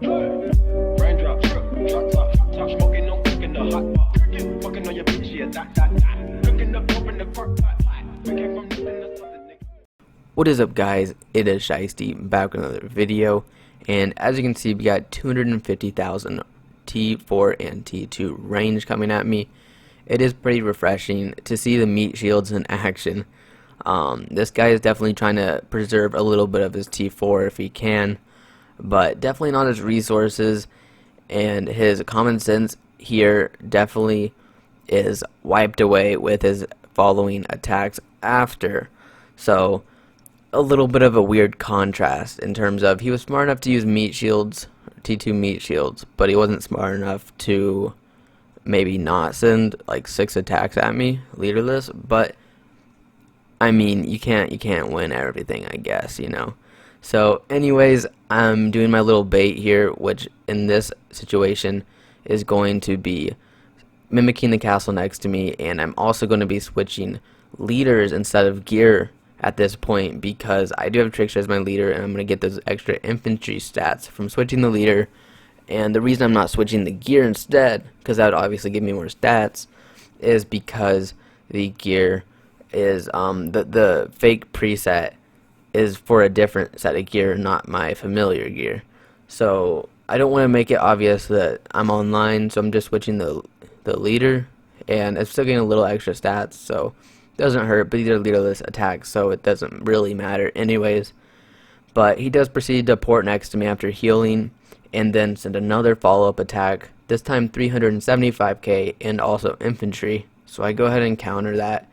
Raindrop, drop top, top smoking, no cooking the hot pot. Fucking on your bitch, yeah, that. Cooking up dope in the crock pot. We came from nothing to something, nigga. What is up, guys? It is Shiesty back with another video, and as you can see, we got 250,000 T4 and T2 range coming at me. It is pretty refreshing to see the meat shields in action. This guy is definitely trying to preserve a little bit of his T4 if he can, but definitely not his resources, and his common sense here definitely is wiped away with his following attacks after. So a little bit of a weird contrast in terms of he was smart enough to use meat shields, T2 meat shields, but he wasn't smart enough to maybe not send like 6 attacks at me leaderless. But I mean, you can't win everything, I guess, you know. So anyways, I'm doing my little bait here, which in this situation is going to be mimicking the castle next to me, and I'm also going to be switching leaders instead of gear at this point, because I do have Trickster as my leader, and I'm going to get those extra infantry stats from switching the leader. And the reason I'm not switching the gear instead, because that would obviously give me more stats, is because the gear is the fake preset is for a different set of gear, not my familiar gear. So I don't want to make it obvious that I'm online, so I'm just switching the leader, and it's still getting a little extra stats, so it doesn't hurt. But these are leaderless attacks, so it doesn't really matter anyways. But he does proceed to port next to me after healing, and then send another follow-up attack, this time 375k and also infantry. So I go ahead and counter that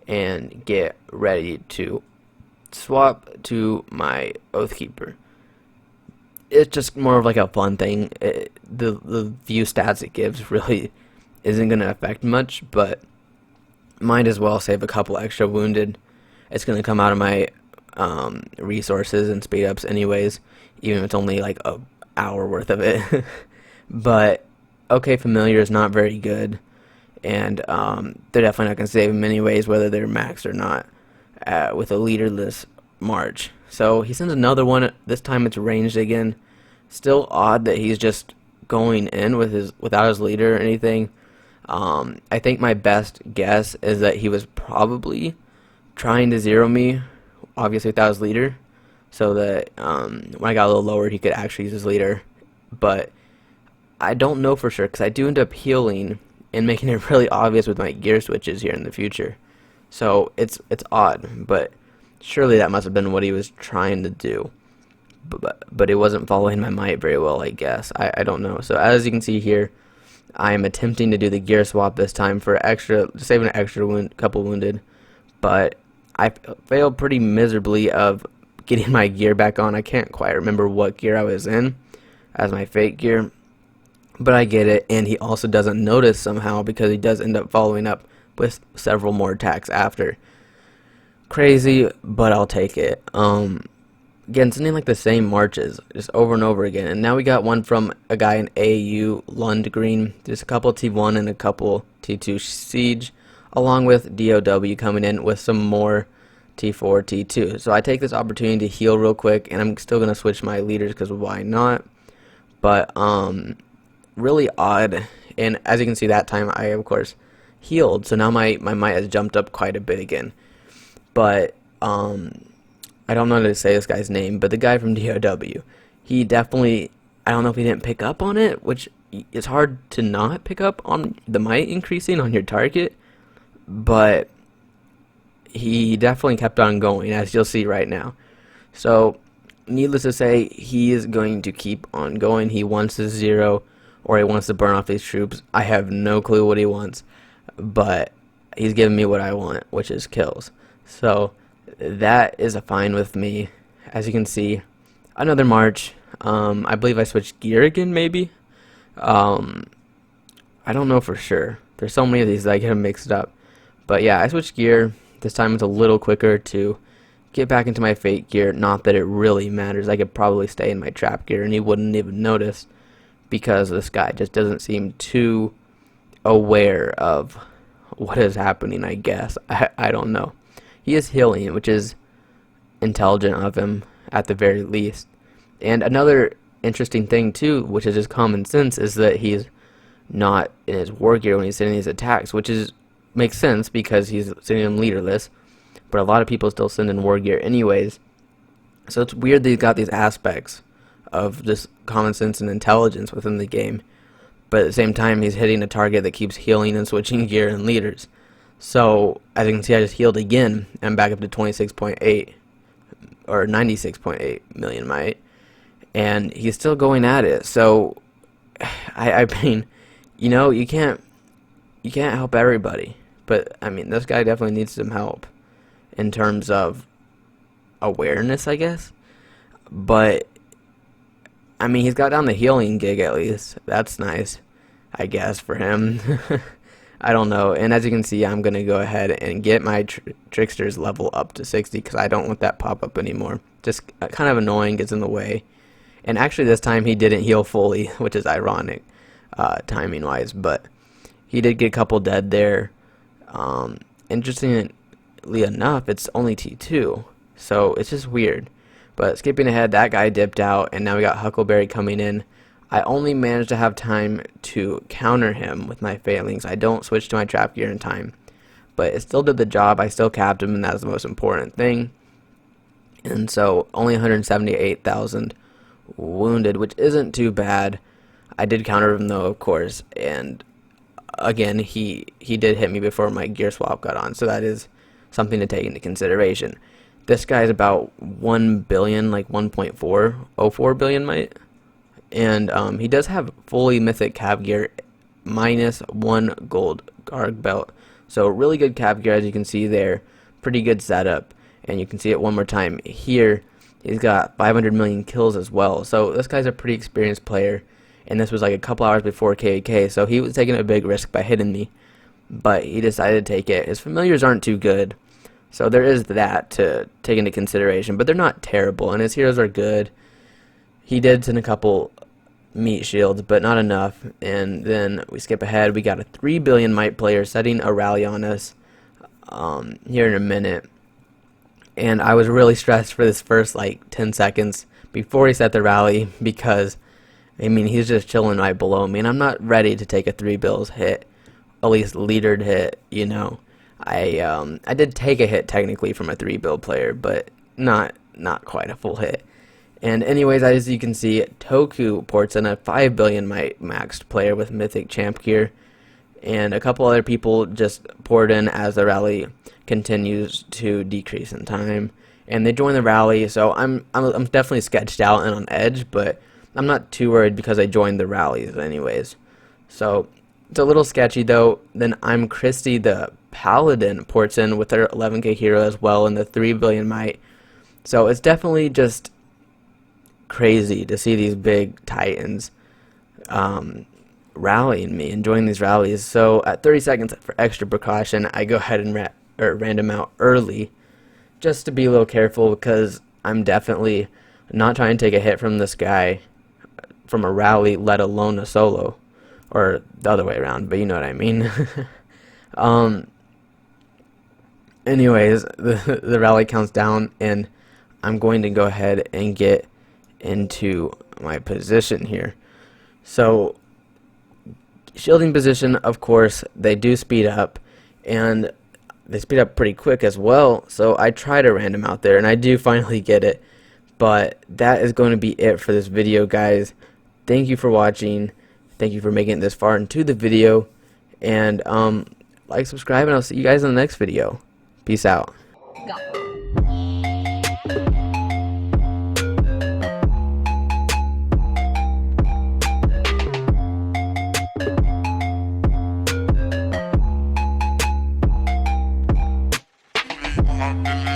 and get ready to swap to my Oathkeeper. It's just more of like a fun thing. The view stats it gives really isn't going to affect much, but might as well save a couple extra wounded. It's going to come out of my resources and speed ups anyways, even if it's only like a hour worth of it. But okay, familiar is not very good, and they're definitely not going to save him anyways, whether they're maxed or not, with a leaderless march. So he sends another one. This time it's ranged again. Still odd that he's just going in with without his leader or anything. I think my best guess is that he was probably trying to zero me, obviously without his leader, so that when I got a little lower he could actually use his leader. But I don't know for sure, because I do end up healing and making it really obvious with my gear switches here in the future. So it's odd, but surely that must have been what he was trying to do. But it wasn't following my might very well, I guess. I don't know. So as you can see here, I am attempting to do the gear swap this time for extra, saving an extra couple wounded, but I failed pretty miserably of getting my gear back on. I can't quite remember what gear I was in as my fake gear, but I get it. And he also doesn't notice somehow, because he does end up following up with several more attacks after. Crazy, but I'll take it. Again, sending like the same marches just over and over again, and now we got one from a guy in AU Lundgren. There's a couple T1 and a couple T2 siege, along with DOW coming in with some more T4 T2. So I take this opportunity to heal real quick, and I'm still gonna switch my leaders because why not? But really odd. And as you can see, that time I of course healed, so now my might has jumped up quite a bit again. But I don't know how to say this guy's name, but the guy from DOW, he definitely, I don't know if he didn't pick up on it, which it's hard to not pick up on the might increasing on your target, but he definitely kept on going, as you'll see right now. So needless to say, he is going to keep on going. He wants to zero, or he wants to burn off his troops. I have no clue what he wants, but he's giving me what I want, which is kills. So that is a fine with me. As you can see, another march. I believe I switched gear again, maybe. I don't know for sure. There's so many of these that I get them mixed up. But yeah, I switched gear. This time it's a little quicker to get back into my fake gear. Not that it really matters. I could probably stay in my trap gear and he wouldn't even notice, because this guy just doesn't seem too aware of what is happening, I guess. I don't know. He is healing, which is intelligent of him at the very least. And another interesting thing too, which is just common sense, is that he's not in his war gear when he's sending these attacks, which is makes sense because he's sending them leaderless. But a lot of people still send in war gear anyways. So it's weird that he's got these aspects of just common sense and intelligence within the game. But at the same time, he's hitting a target that keeps healing and switching gear and leaders. So as you can see, I just healed again. I'm back up to 26.8 or 96.8 million might. And he's still going at it. So I mean, you know, you can't help everybody. But I mean, this guy definitely needs some help in terms of awareness, I guess. But I mean, he's got down the healing gig at least. That's nice, I guess, for him. I don't know. And as you can see, I'm going to go ahead and get my Trickster's level up to 60 because I don't want that pop-up anymore. Just kind of annoying, gets in the way. And actually this time he didn't heal fully, which is ironic, timing-wise. But he did get a couple dead there. Interestingly enough, it's only T2. So it's just weird. But skipping ahead, that guy dipped out, and now we got Huckleberry coming in. I only managed to have time to counter him with my failings. I don't switch to my trap gear in time. But it still did the job. I still capped him, and that's the most important thing. And so only 178,000 wounded, which isn't too bad. I did counter him though, of course. And again, he did hit me before my gear swap got on. So that is something to take into consideration. This guy's about 1 billion, like 1.404 billion might. And he does have fully mythic cav gear minus 1 gold guard belt. So really good cav gear, as you can see there. Pretty good setup. And you can see it one more time here. He's got 500 million kills as well. So this guy's a pretty experienced player. And this was like a couple hours before KK. So he was taking a big risk by hitting me. But he decided to take it. His familiars aren't too good. So there is that to take into consideration. But they're not terrible. And his heroes are good. He did send a couple meat shields, but not enough. And then we skip ahead. We got a 3 billion might player setting a rally on us here in a minute. And I was really stressed for this first like 10 seconds before he set the rally because, I mean, he's just chilling right below me. And I'm not ready to take a 3 bills hit, at least leadered hit, you know. I did take a hit technically from a 3 bill player, but not quite a full hit. And anyways, as you can see, Toku ports in a 5 billion might maxed player with mythic champ gear. And a couple other people just poured in as the rally continues to decrease in time. And they join the rally, so I'm definitely sketched out and on edge, but I'm not too worried because I joined the rallies anyways. So it's a little sketchy though. Then I'm Shiesty the Paladin ports in with her 11k hero as well in the 3 billion might. So it's definitely just crazy to see these big titans rallying me and joining these rallies. So at 30 seconds for extra precaution, I go ahead and random out early just to be a little careful because I'm definitely not trying to take a hit from this guy from a rally, let alone a solo, or the other way around, but you know what I mean. Anyways, the rally counts down and I'm going to go ahead and get into my position here. So shielding position, of course, they do speed up, and they speed up pretty quick as well. So I try to random out there, and I do finally get it. But that is going to be it for this video, guys. Thank you for watching. Thank you for making it this far into the video. And like, subscribe, and I'll see you guys in the next video. Peace out. Go. Hot in